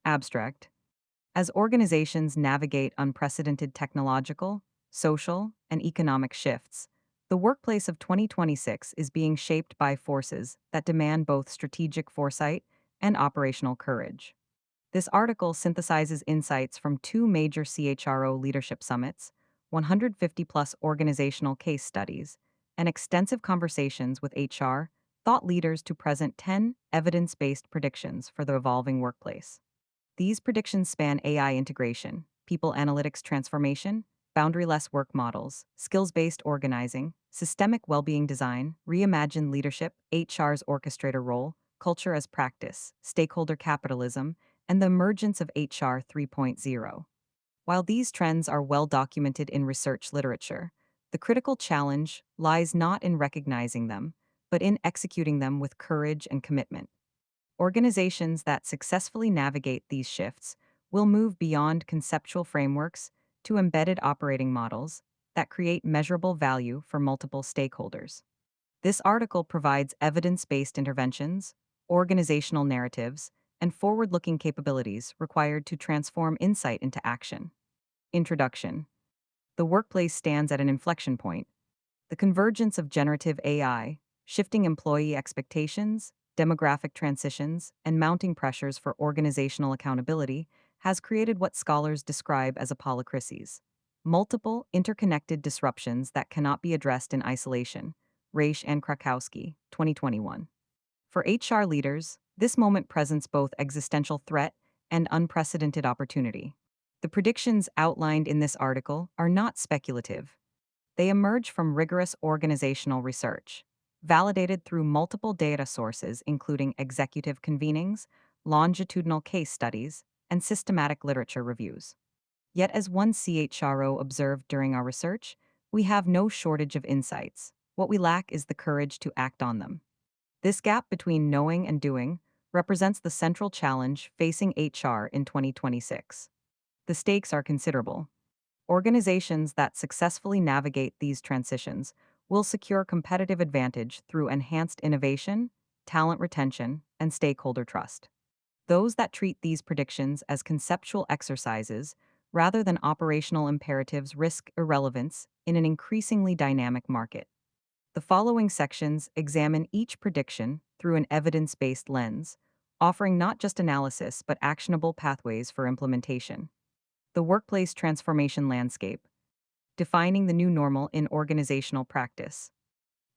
Abstract. As organizations navigate unprecedented technological, social, and economic shifts, the workplace of 2026 is being shaped by forces that demand both strategic foresight and operational courage. This article synthesizes insights from two major CHRO leadership summits, 150 plus organizational case studies, and extensive conversations with HR thought leaders to present 10 evidence based predictions for the evolving workplace. These predictions span AI integration, people analytics transformation, boundaryless work models, skills based organizing, systemic well being design, reimagined leadership, HR's orchestrator role, culture as practice, stakeholder capitalism, and the emergence of HR 3.0. While these trends are well documented in research literature, the critical challenge lies not in recognizing them, but in executing them with courage and commitment. Organizations that successfully navigate these shifts will move beyond conceptual frameworks to embedded operating models that create measurable value for multiple stakeholders. This article provides evidence based interventions, organizational narratives, and forward looking capabilities required to transform insight into action. Introduction. The workplace stands at an inflection point. The convergence of generative AI, shifting employee expectations, demographic transitions, and mounting pressures for organizational accountability has created what scholars describe as a polycrises. Multiple, interconnected disruptions that cannot be addressed in isolation. Raish and Krakowski, 2021. For HR leaders, this moment presents both existential threat and unprecedented opportunity. The predictions outlined in this article are not speculative. They emerge from rigorous organizational research, validated through multiple data sources including executive convenings, longitudinal case studies, and systematic literature reviews. Yet, as one CHRO observed during our research, we have no shortage of insights. What we lack is the courage to act on them. This gap between knowing and doing represents the central challenge facing HR in 2026. The stakes are considerable. Organizations that successfully navigate these transitions will secure competitive advantage through enhanced innovation, talent retention, and stakeholder trust. Those that treat these predictions as conceptual exercises rather than operational imperatives risk irrelevance in an increasingly dynamic market. The following sections examine each prediction through an evidence based lens, offering not just analysis but actionable pathways for implementation. The workplace transformation landscape, defining the new normal in organizational practice.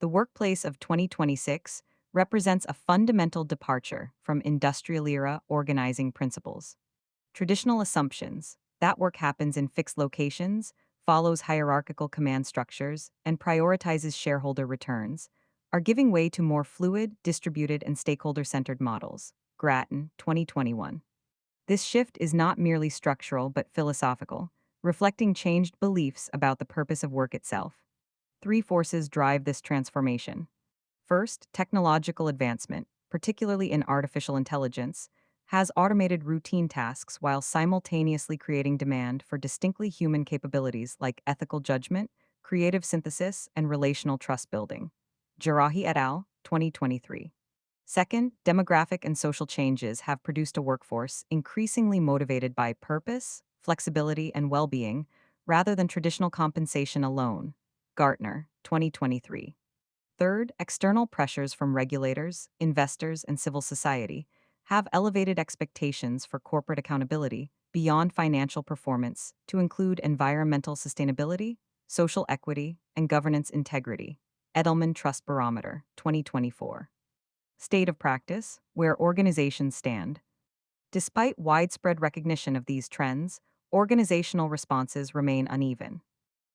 The workplace of 2026 represents a fundamental departure from industrial era organizing principles. Traditional assumptions that work happens in fixed locations, follows hierarchical command structures, and prioritizes shareholder returns are giving way to more fluid, distributed, and stakeholder centered models. Grattan, 2021. This shift is not merely structural but philosophical, reflecting changed beliefs about the purpose of work itself. Three forces drive this transformation. First, technological advancement, particularly in artificial intelligence, has automated routine tasks while simultaneously creating demand for distinctly human capabilities like ethical judgment, creative synthesis, and relational trust building. Jarahi et al., 2023. Second, demographic and social changes have produced a workforce increasingly motivated by purpose, flexibility, and well being, rather than traditional compensation alone. Gartner, 2023. Third, external pressures from regulators, investors, and civil society have elevated expectations for corporate accountability beyond financial performance to include environmental sustainability, social equity, and governance integrity. Edelman Trust Barometer, 2024. State of practice, where organizations stand. Despite widespread recognition of these trends, organizational responses remain uneven.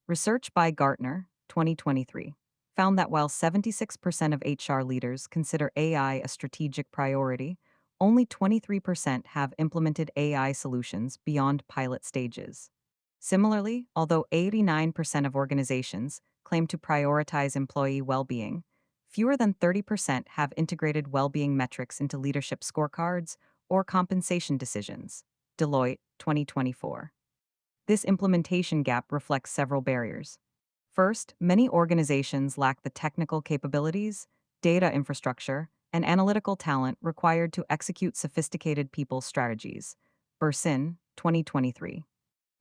Research by Gartner, 2023, found that while 76% of HR leaders consider AI a strategic priority, only 23% have implemented AI solutions beyond pilot stages. Similarly, although 89% of organizations claim to prioritize employee well being, fewer than 30% have integrated well being metrics into leadership scorecards or compensation decisions. Deloitte, 2024. This implementation gap reflects several barriers. First, many organizations lack the technical capabilities, data infrastructure, and analytical talent required to execute sophisticated people strategies, Bursin, 2023.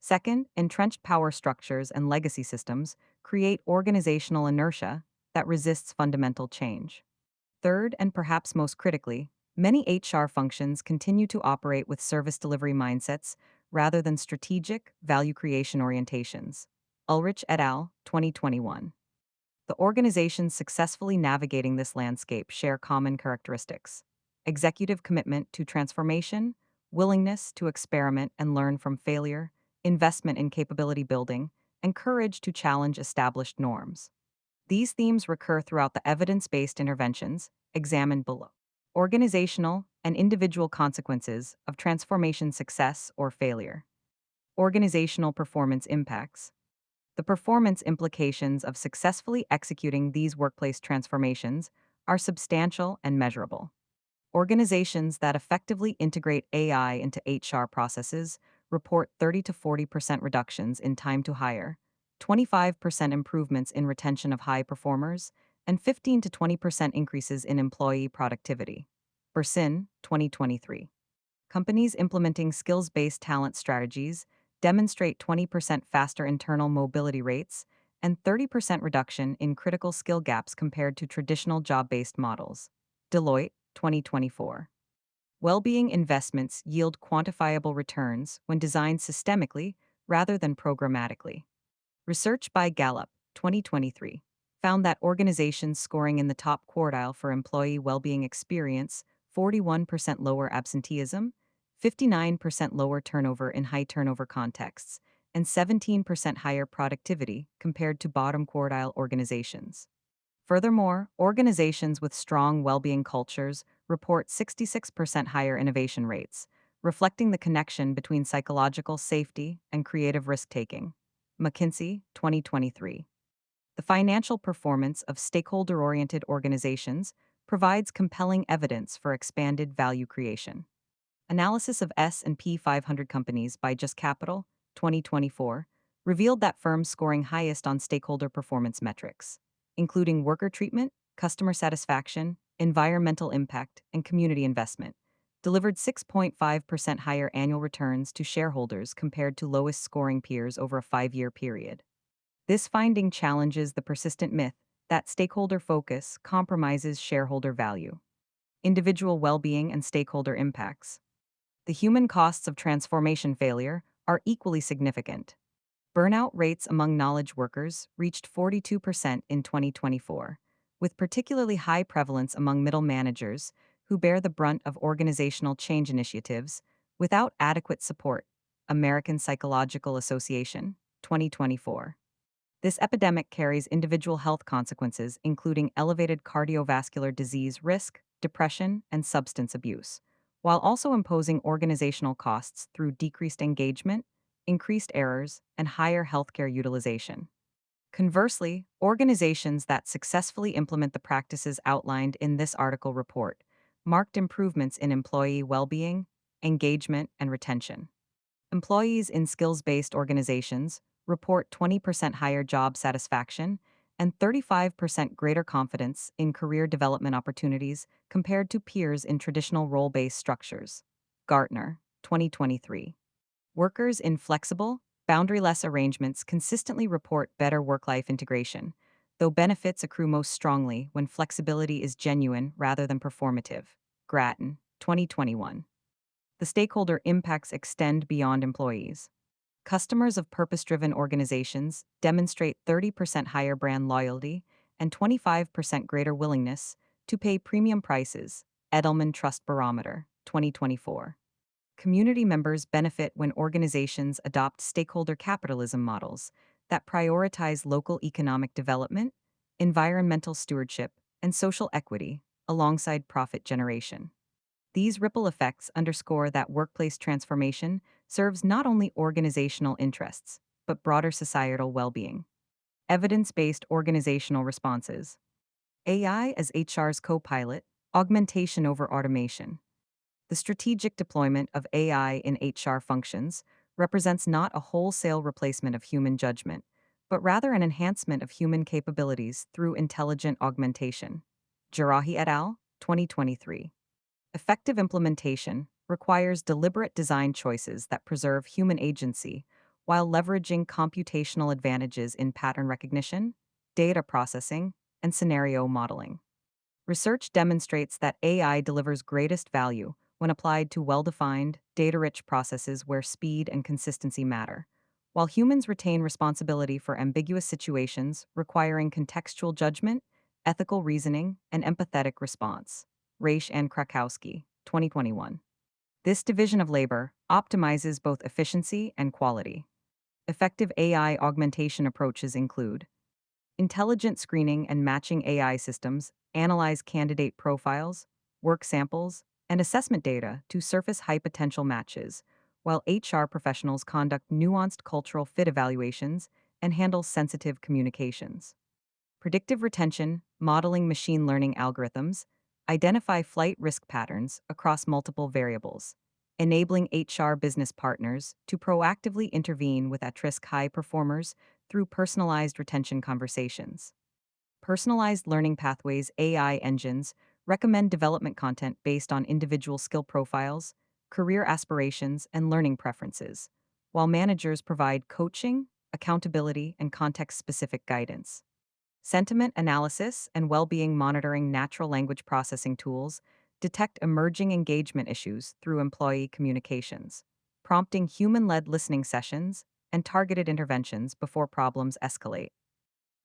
Second, entrenched power structures and legacy systems create organizational inertia that resists fundamental change. Third, and perhaps most critically, many HR functions continue to operate with service delivery mindsets rather than strategic, value creation orientations. Ulrich et al., 2021. The organizations successfully navigating this landscape share common characteristics: executive commitment to transformation, willingness to experiment and learn from failure, investment in capability building, and courage to challenge established norms. These themes recur throughout the evidence based interventions examined below. Organizational and individual consequences of transformation success or failure. Organizational performance impacts. The performance implications of successfully executing these workplace transformations are substantial and measurable. Organizations that effectively integrate AI into HR processes report 30 to 40% reductions in time to hire, 25% improvements in retention of high performers, and 15 to 20% increases in employee productivity. Bursin, 2023. Companies implementing skills-based talent strategies demonstrate 20% faster internal mobility rates and 30% reduction in critical skill gaps compared to traditional job-based models. Deloitte, 2024. Well-being investments yield quantifiable returns when designed systemically rather than programmatically. Research by Gallup, 2023, found that organizations scoring in the top quartile for employee well-being experience 41% lower absenteeism, 59% lower turnover in high turnover contexts, and 17% higher productivity compared to bottom quartile organizations. Furthermore, organizations with strong well-being cultures report 66% higher innovation rates, reflecting the connection between psychological safety and creative risk-taking. McKinsey, 2023. The financial performance of stakeholder-oriented organizations provides compelling evidence for expanded value creation. Analysis of S&P 500 companies by Just Capital, 2024, revealed that firms scoring highest on stakeholder performance metrics, including worker treatment, customer satisfaction, environmental impact, and community investment, delivered 6.5% higher annual returns to shareholders compared to lowest scoring peers over a 5-year period. This finding challenges the persistent myth that stakeholder focus compromises shareholder value. Individual well-being and stakeholder impacts. The human costs of transformation failure are equally significant. Burnout rates among knowledge workers reached 42% in 2024, with particularly high prevalence among middle managers who bear the brunt of organizational change initiatives without adequate support. American Psychological Association, 2024. This epidemic carries individual health consequences, including elevated cardiovascular disease risk, depression, and substance abuse, while also imposing organizational costs through decreased engagement, increased errors, and higher healthcare utilization. Conversely, organizations that successfully implement the practices outlined in this article report marked improvements in employee well-being, engagement, and retention. Employees in skills-based organizations report 20% higher job satisfaction and 35% greater confidence in career development opportunities compared to peers in traditional role-based structures. Gartner, 2023. Workers in flexible, boundaryless arrangements consistently report better work-life integration, though benefits accrue most strongly when flexibility is genuine rather than performative. Grattan, 2021. The stakeholder impacts extend beyond employees. Customers of purpose-driven organizations demonstrate 30% higher brand loyalty and 25% greater willingness to pay premium prices. Edelman Trust Barometer, 2024. Community members benefit when organizations adopt stakeholder capitalism models that prioritize local economic development, environmental stewardship, and social equity alongside profit generation. These ripple effects underscore that workplace transformation serves not only organizational interests, but broader societal well-being. Evidence-based organizational responses. AI as HR's co-pilot, augmentation over automation. The strategic deployment of AI in HR functions represents not a wholesale replacement of human judgment, but rather an enhancement of human capabilities through intelligent augmentation. Jarahi et al., 2023. Effective implementation requires deliberate design choices that preserve human agency while leveraging computational advantages in pattern recognition, data processing, and scenario modeling. Research demonstrates that AI delivers greatest value when applied to well defined, data rich processes where speed and consistency matter, while humans retain responsibility for ambiguous situations requiring contextual judgment, ethical reasoning, and empathetic response. Raish and Krakowski, 2021. This division of labor optimizes both efficiency and quality. Effective AI augmentation approaches include intelligent screening and matching AI systems analyze candidate profiles, work samples, and assessment data to surface high potential matches, while HR professionals conduct nuanced cultural fit evaluations and handle sensitive communications. Predictive retention, modeling machine learning algorithms, identify flight risk patterns across multiple variables, enabling HR business partners to proactively intervene with at-risk high performers through personalized retention conversations. Personalized learning pathways AI engines recommend development content based on individual skill profiles, career aspirations, and learning preferences, while managers provide coaching, accountability, and context specific guidance. Sentiment analysis and well-being monitoring natural language processing tools detect emerging engagement issues through employee communications, prompting human-led listening sessions and targeted interventions before problems escalate.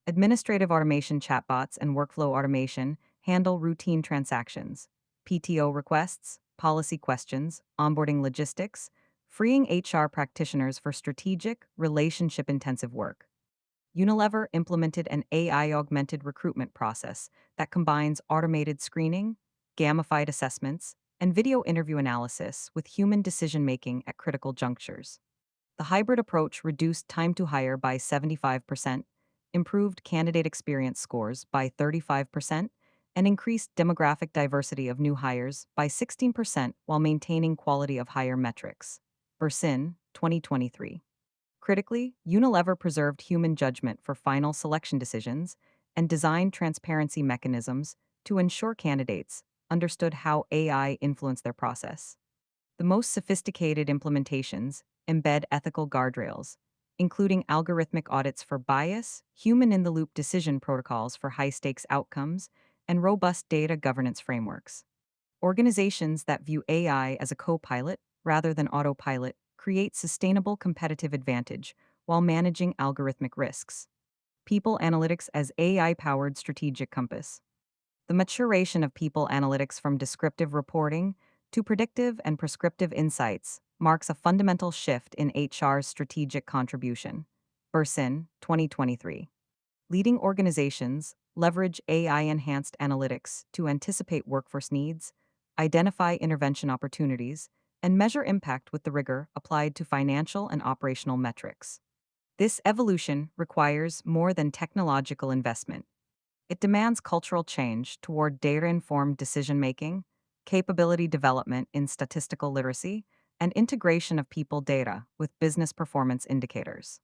Administrative automation chatbots and workflow automation handle routine transactions, PTO requests, policy questions, onboarding logistics, freeing HR practitioners for strategic, relationship-intensive work. Unilever implemented an AI augmented recruitment process that combines automated screening, gamified assessments, and video interview analysis with human decision making at critical junctures. The hybrid approach reduced time to hire by 75%, improved candidate experience scores by 35%, and increased demographic diversity of new hires by 16% while maintaining quality of hire metrics. Bersin, 2023. Critically, Unilever preserved human judgment for final selection decisions and designed transparency mechanisms to ensure candidates understood how AI influenced their process. The most sophisticated implementations embed ethical guardrails, including algorithmic audits for bias, human in the loop decision protocols for high stakes outcomes, and robust data governance frameworks. Organizations that view AI as a co pilot rather than autopilot create sustainable competitive advantage while managing algorithmic risks. People analytics as AI powered strategic compass. The maturation of people analytics from descriptive reporting to predictive and prescriptive insights marks a fundamental shift in HR's strategic contribution. Bersin, 2023. Leading organizations leverage AI enhanced analytics to anticipate workforce needs, identify intervention opportunities, and measure impact with the rigor applied to financial and operational metrics. This evolution requires more than technological investment. It demands cultural change toward data informed decision making, capability development in statistical literacy, and integration of people data with business performance indicators.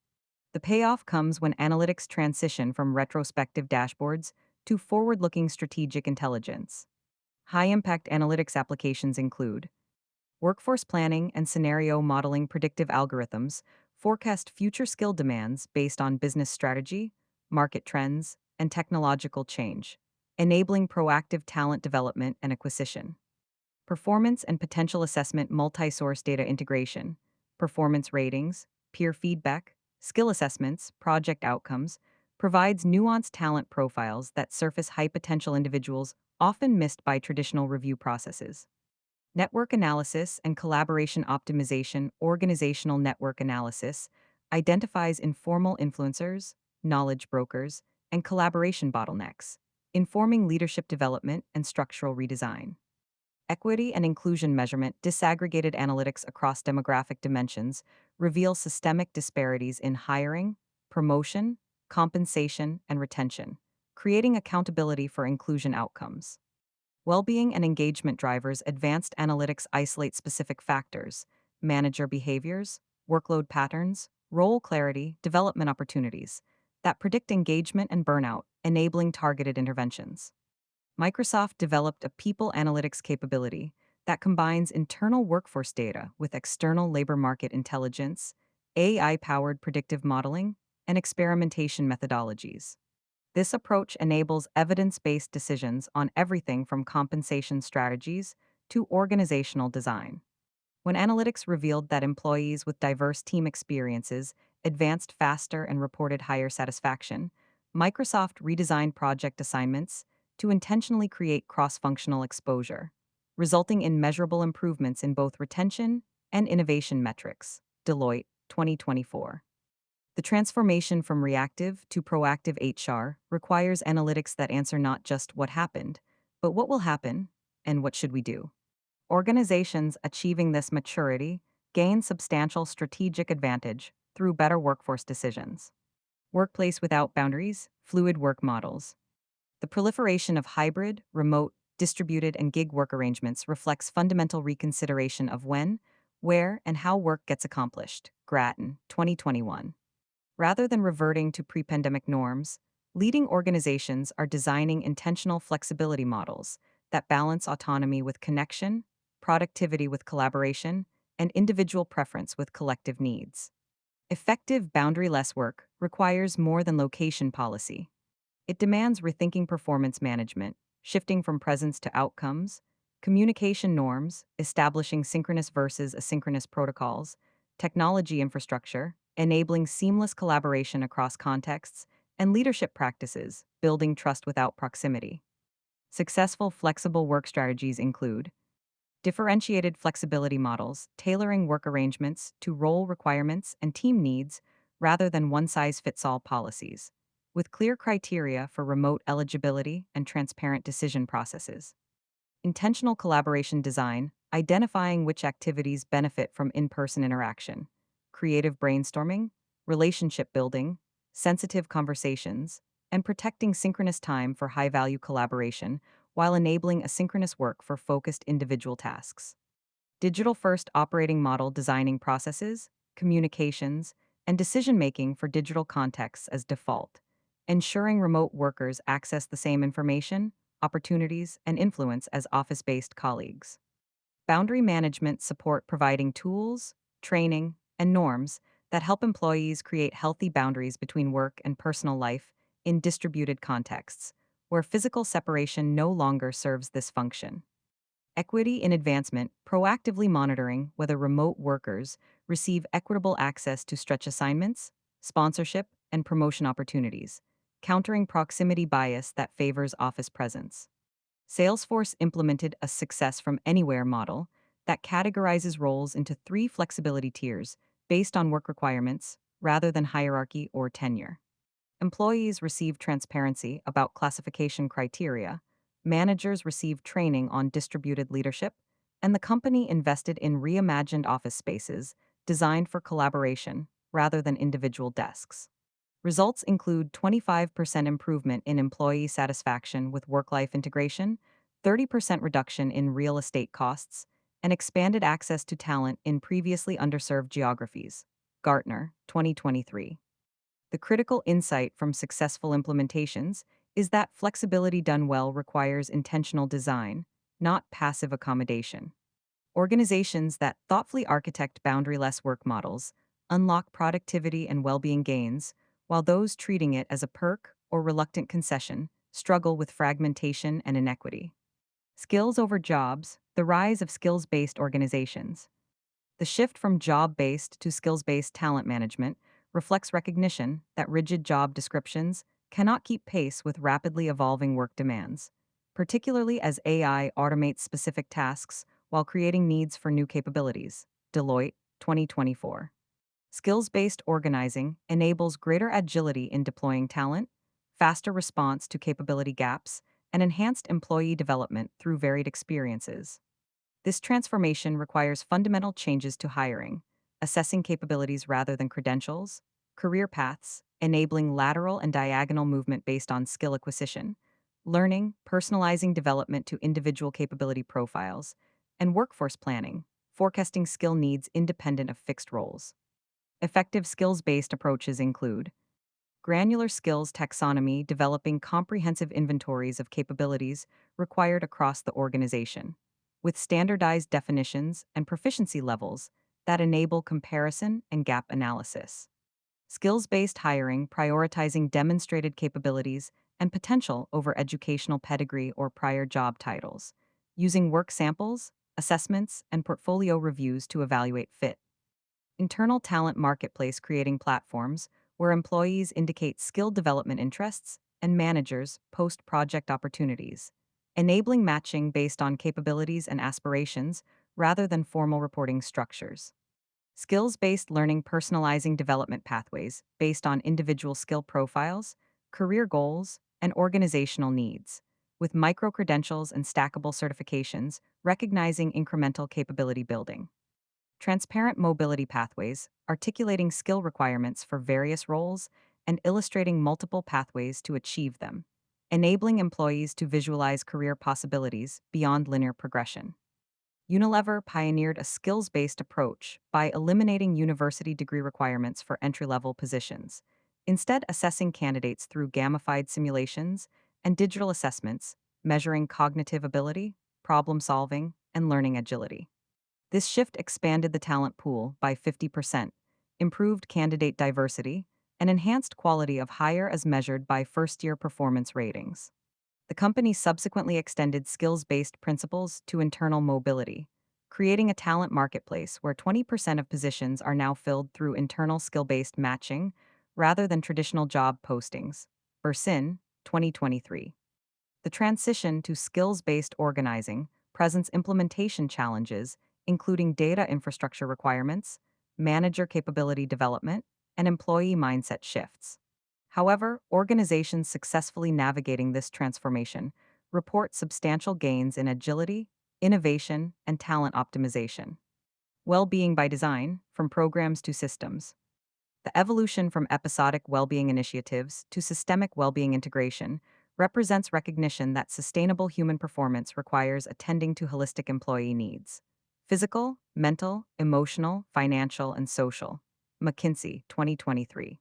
The payoff comes when analytics transition from retrospective dashboards to forward looking strategic intelligence. High impact analytics applications include workforce planning and scenario modeling predictive algorithms forecast future skill demands based on business strategy, market trends, and technological change, enabling proactive talent development and acquisition. Performance and potential assessment multi source data integration, performance ratings, peer feedback, skill assessments, project outcomes, provides nuanced talent profiles that surface high potential individuals often missed by traditional review processes. Network analysis and collaboration optimization, organizational network analysis, identifies informal influencers, knowledge brokers, and collaboration bottlenecks, informing leadership development and structural redesign. Equity and inclusion measurement, disaggregated analytics across demographic dimensions, reveal systemic disparities in hiring, promotion, compensation, and retention, creating accountability for inclusion outcomes. Well-being and engagement drivers, advanced analytics isolate specific factors, manager behaviors, workload patterns, role clarity, development opportunities that predict engagement and burnout, enabling targeted interventions. Microsoft developed a people analytics capability that combines internal workforce data with external labor market intelligence, AI powered predictive modeling, and experimentation methodologies. This approach enables evidence based decisions on everything from compensation strategies to organizational design. When analytics revealed that employees with diverse team experiences advanced faster and reported higher satisfaction, Microsoft redesigned project assignments to intentionally create cross functional exposure, resulting in measurable improvements in both retention and innovation metrics. Deloitte, 2024. The transformation from reactive to proactive HR requires analytics that answer not just what happened, but what will happen and what should we do. Organizations achieving this maturity gain substantial strategic advantage through better workforce decisions. Workplace without boundaries, fluid work models. The proliferation of hybrid, remote, distributed, and gig work arrangements reflects fundamental reconsideration of when, where, and how work gets accomplished. Grattan, 2021. Rather than reverting to pre pandemic norms, leading organizations are designing intentional flexibility models that balance autonomy with connection, productivity with collaboration, and individual preference with collective needs. Effective boundary-less work requires more than location policy. It demands rethinking performance management, shifting from presence to outcomes, communication norms, establishing synchronous versus asynchronous protocols, technology infrastructure, enabling seamless collaboration across contexts, and leadership practices, building trust without proximity. Successful flexible work strategies include differentiated flexibility models, tailoring work arrangements to role requirements and team needs rather than one size fits all policies, with clear criteria for remote eligibility and transparent decision processes. Intentional collaboration design, identifying which activities benefit from in person interaction, creative brainstorming, relationship building, sensitive conversations, and protecting synchronous time for high value collaboration while enabling asynchronous work for focused individual tasks. Digital first operating model designing processes, communications, and decision making for digital contexts as default, ensuring remote workers access the same information, opportunities, and influence as office based colleagues. Boundary management support providing tools, training, and norms that help employees create healthy boundaries between work and personal life in distributed contexts, where physical separation no longer serves this function. Equity in advancement, proactively monitoring whether remote workers receive equitable access to stretch assignments, sponsorship, and promotion opportunities, countering proximity bias that favors office presence. Salesforce implemented a success from anywhere model that categorizes roles into three flexibility tiers based on work requirements rather than hierarchy or tenure. Employees receive transparency about classification criteria, managers receive training on distributed leadership, and the company invested in reimagined office spaces designed for collaboration rather than individual desks. Results include 25% improvement in employee satisfaction with work life integration, 30% reduction in real estate costs, and expanded access to talent in previously underserved geographies. Gartner, 2023. The critical insight from successful implementations is that flexibility done well requires intentional design, not passive accommodation. Organizations that thoughtfully architect boundaryless work models unlock productivity and well-being gains, while those treating it as a perk or reluctant concession struggle with fragmentation and inequity. Skills over jobs, the rise of skills-based organizations. The shift from job-based to skills-based talent management reflects recognition that rigid job descriptions cannot keep pace with rapidly evolving work demands, particularly as AI automates specific tasks while creating needs for new capabilities. Deloitte, 2024. Skills-based organizing enables greater agility in deploying talent, faster response to capability gaps, and enhanced employee development through varied experiences. This transformation requires fundamental changes to hiring, assessing capabilities rather than credentials, career paths, enabling lateral and diagonal movement based on skill acquisition, learning, personalizing development to individual capability profiles, and workforce planning, forecasting skill needs independent of fixed roles. Effective skills-based approaches include granular skills taxonomy, developing comprehensive inventories of capabilities required across the organization, with standardized definitions and proficiency levels that enable comparison and gap analysis. Skills-based hiring prioritizing demonstrated capabilities and potential over educational pedigree or prior job titles, using work samples, assessments, and portfolio reviews to evaluate fit. Internal talent marketplace creating platforms where employees indicate skill development interests and managers post project opportunities, enabling matching based on capabilities and aspirations rather than formal reporting structures. Skills based learning personalizing development pathways based on individual skill profiles, career goals, and organizational needs, with micro credentials and stackable certifications recognizing incremental capability building. Transparent mobility pathways, articulating skill requirements for various roles and illustrating multiple pathways to achieve them, enabling employees to visualize career possibilities beyond linear progression. Unilever pioneered a skills based approach by eliminating university degree requirements for entry level positions, instead, assessing candidates through gamified simulations and digital assessments, measuring cognitive ability, problem solving, and learning agility. This shift expanded the talent pool by 50%, improved candidate diversity, and enhanced quality of hire as measured by first year performance ratings. The company subsequently extended skills based principles to internal mobility, creating a talent marketplace where 20% of positions are now filled through internal skill based matching rather than traditional job postings. Bersin, 2023. The transition to skills based organizing presents implementation challenges, including data infrastructure requirements, manager capability development, and employee mindset shifts. However, organizations successfully navigating this transformation report substantial gains in agility, innovation, and talent optimization. Well-being by design, from programs to systems. The evolution from episodic well-being initiatives to systemic well-being integration represents recognition that sustainable human performance requires attending to holistic employee needs. Physical, mental, emotional, financial, and social. McKinsey, 2023.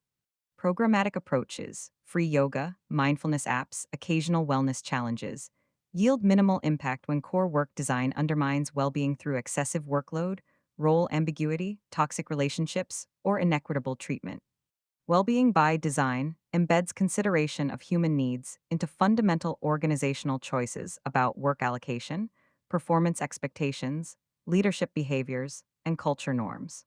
Programmatic approaches, free yoga, mindfulness apps, occasional wellness challenges, yield minimal impact when core work design undermines well-being through excessive workload, role ambiguity, toxic relationships, or inequitable treatment. Well-being by design embeds consideration of human needs into fundamental organizational choices about work allocation, performance expectations, leadership behaviors, and culture norms.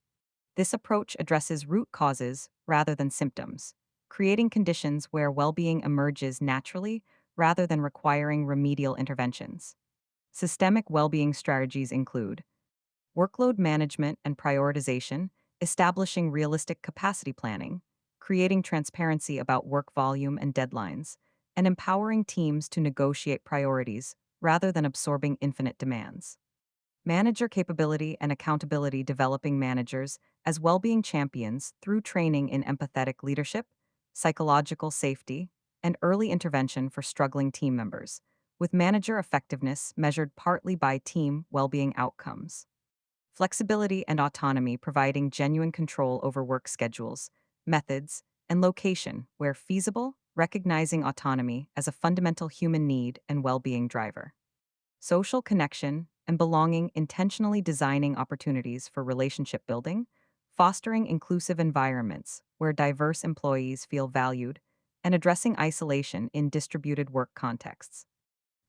This approach addresses root causes rather than symptoms, creating conditions where well-being emerges naturally rather than requiring remedial interventions. Systemic well-being strategies include workload management and prioritization, establishing realistic capacity planning, creating transparency about work volume and deadlines, and empowering teams to negotiate priorities rather than absorbing infinite demands. Manager capability and accountability developing managers as well-being champions through training in empathetic leadership, psychological safety, and early intervention for struggling team members, with manager effectiveness measured partly by team well-being outcomes. Flexibility and autonomy providing genuine control over work schedules, methods, and location where feasible, recognizing autonomy as a fundamental human need and well-being driver. Social connection and belonging intentionally designing opportunities for relationship building, fostering inclusive environments where diverse employees feel valued, and addressing isolation in distributed work contexts.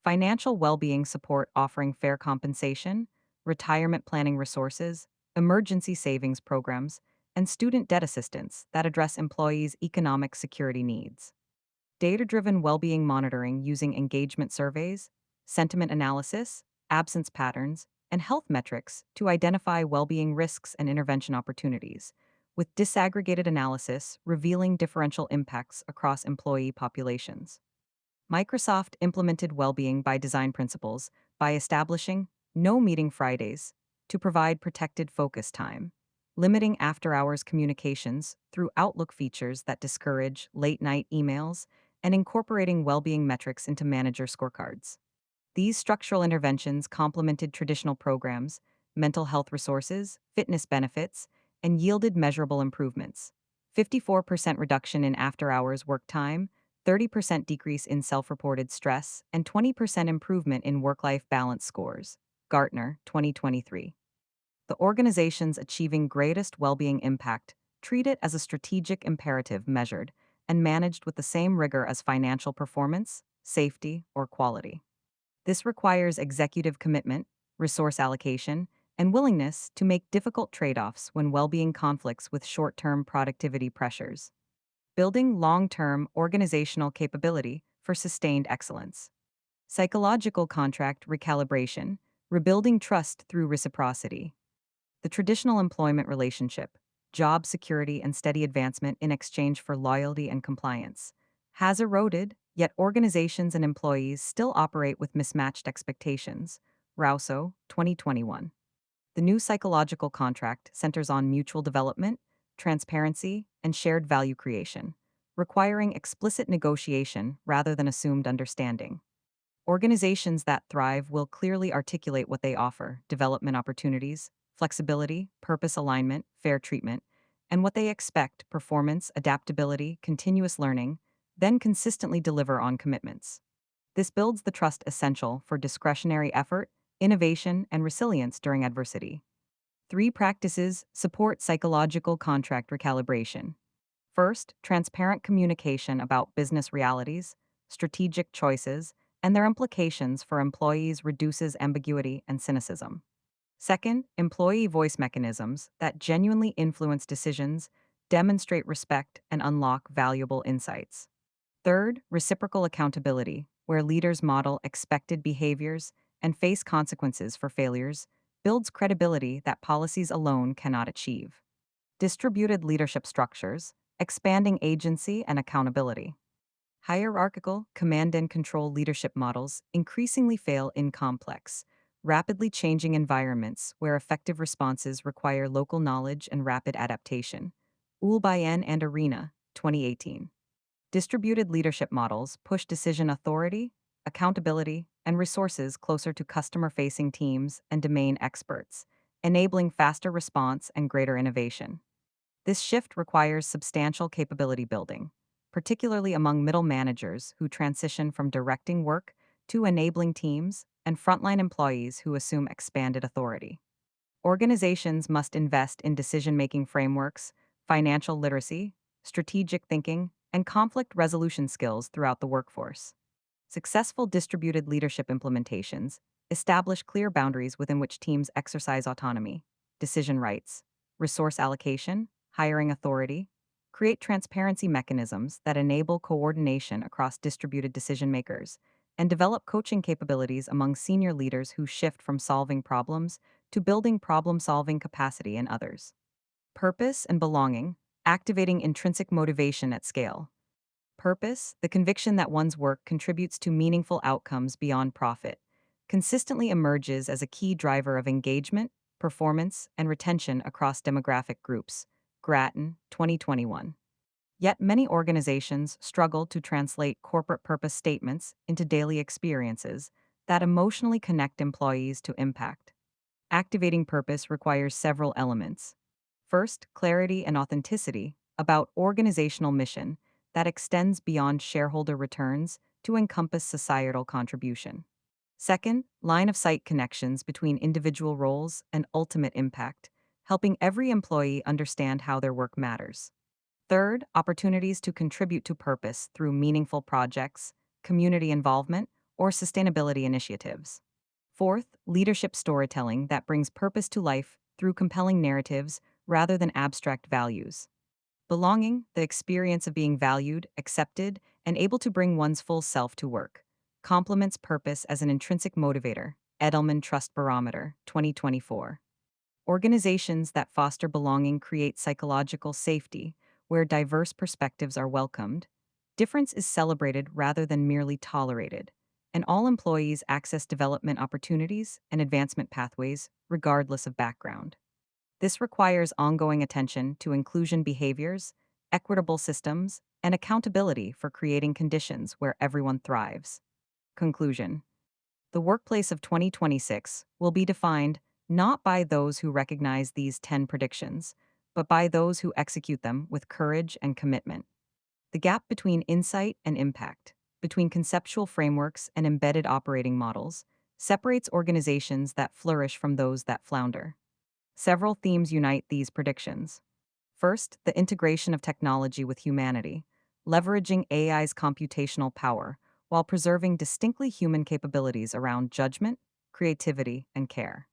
Financial well-being support offering fair compensation, retirement planning resources, emergency savings programs, and student debt assistance that address employees' economic security needs. Data-driven well-being monitoring using engagement surveys, sentiment analysis, absence patterns, and health metrics to identify well-being risks and intervention opportunities, with disaggregated analysis revealing differential impacts across employee populations. Microsoft implemented well-being by design principles by establishing no meeting Fridays to provide protected focus time, limiting after-hours communications through Outlook features that discourage late-night emails, and incorporating well-being metrics into manager scorecards. These structural interventions complemented traditional programs, mental health resources, fitness benefits, and yielded measurable improvements. 54% reduction in after-hours work time, 30% decrease in self-reported stress, and 20% improvement in work-life balance scores. Gartner, 2023. The organizations achieving greatest well-being impact treat it as a strategic imperative measured and managed with the same rigor as financial performance, safety, or quality. This requires executive commitment, resource allocation, and willingness to make difficult trade-offs when well-being conflicts with short-term productivity pressures. Building long-term organizational capability for sustained excellence. Psychological contract recalibration, rebuilding trust through reciprocity. The traditional employment relationship, job security and steady advancement in exchange for loyalty and compliance, has eroded, yet organizations and employees still operate with mismatched expectations. Rousseau, 2021. The new psychological contract centers on mutual development, transparency, and shared value creation, requiring explicit negotiation rather than assumed understanding. Organizations that thrive will clearly articulate what they offer: development opportunities, flexibility, purpose alignment, fair treatment, and what they expect: performance, adaptability, continuous learning, then consistently deliver on commitments. This builds the trust essential for discretionary effort, innovation, and resilience during adversity. Three practices support psychological contract recalibration. First, transparent communication about business realities, strategic choices, and their implications for employees reduces ambiguity and cynicism. Second, employee voice mechanisms that genuinely influence decisions, demonstrate respect, and unlock valuable insights. Third, reciprocal accountability, where leaders model expected behaviors and face consequences for failures, builds credibility that policies alone cannot achieve. Distributed leadership structures, expanding agency and accountability. Hierarchical, command and control leadership models increasingly fail in complex, rapidly changing environments where effective responses require local knowledge and rapid adaptation. Ulbayan and Arena, 2018. Distributed leadership models push decision authority, accountability, and resources closer to customer-facing teams and domain experts, enabling faster response and greater innovation. This shift requires substantial capability building, particularly among middle managers who transition from directing work to enabling teams and frontline employees who assume expanded authority. Organizations must invest in decision-making frameworks, financial literacy, strategic thinking, and conflict resolution skills throughout the workforce. Successful distributed leadership implementations establish clear boundaries within which teams exercise autonomy, decision rights, resource allocation, hiring authority, create transparency mechanisms that enable coordination across distributed decision makers, and develop coaching capabilities among senior leaders who shift from solving problems to building problem-solving capacity in others. Purpose and belonging, activating intrinsic motivation at scale. Purpose, the conviction that one's work contributes to meaningful outcomes beyond profit, consistently emerges as a key driver of engagement, performance, and retention across demographic groups. Grattan, 2021. Yet many organizations struggle to translate corporate purpose statements into daily experiences that emotionally connect employees to impact. Activating purpose requires several elements. First, clarity and authenticity about organizational mission that extends beyond shareholder returns to encompass societal contribution. Second, line of sight connections between individual roles and ultimate impact, helping every employee understand how their work matters. Third, opportunities to contribute to purpose through meaningful projects, community involvement, or sustainability initiatives. Fourth, leadership storytelling that brings purpose to life through compelling narratives rather than abstract values. Belonging, the experience of being valued, accepted, and able to bring one's full self to work, complements purpose as an intrinsic motivator. Edelman Trust Barometer, 2024. Organizations that foster belonging create psychological safety, where diverse perspectives are welcomed, difference is celebrated rather than merely tolerated, and all employees access development opportunities and advancement pathways, regardless of background. This requires ongoing attention to inclusion behaviors, equitable systems, and accountability for creating conditions where everyone thrives. Conclusion. The workplace of 2026 will be defined not by those who recognize these 10 predictions, but by those who execute them with courage and commitment. The gap between insight and impact, between conceptual frameworks and embedded operating models, separates organizations that flourish from those that flounder. Several themes unite these predictions. First, the integration of technology with humanity, leveraging AI's computational power while preserving distinctly human capabilities around judgment, creativity, and care.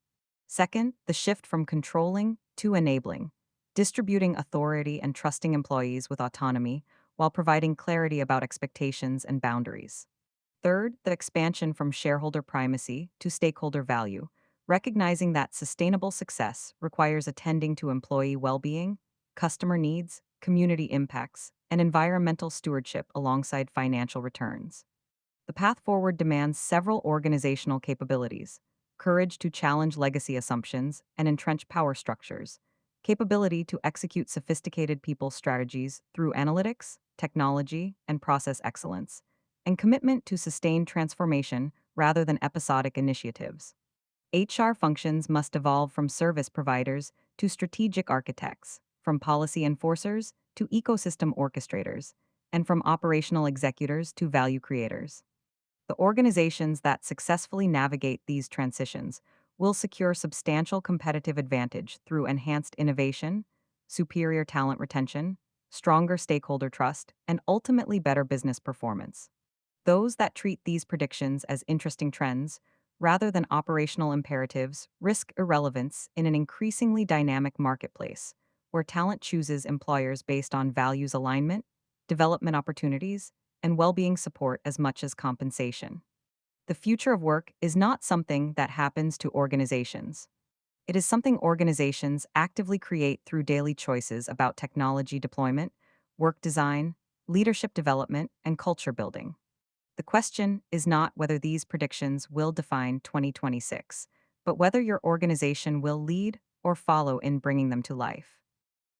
Second, the shift from controlling to enabling, distributing authority and trusting employees with autonomy while providing clarity about expectations and boundaries. Third, the expansion from shareholder primacy to stakeholder value, recognizing that sustainable success requires attending to employee well being, customer needs, community impacts, and environmental stewardship alongside financial returns. The path forward demands several organizational capabilities: courage to challenge legacy assumptions and entrench power structures, capability to execute sophisticated people strategies through analytics, technology, and process excellence, and commitment to sustained transformation rather than episodic initiatives. HR functions must evolve from service providers to strategic architects, from policy enforcers to ecosystem orchestrators, and from operational executors to value creators. The organizations that successfully navigate these transitions will secure substantial competitive advantage through enhanced innovation, superior talent retention, stronger stakeholder trust, and ultimately better business performance. Those that treat these predictions as interesting trends, rather than operational imperatives, risk irrelevance in an increasingly dynamic marketplace, where talent chooses employers based on values alignment, development opportunities, and well being support as much as compensation. The future of work is not something that happens to organizations. It is something organizations actively create through daily choices about technology deployment, work design, leadership development, and culture building. The question is not whether these predictions will define 2026, but whether your organization will lead or follow in bringing them to life.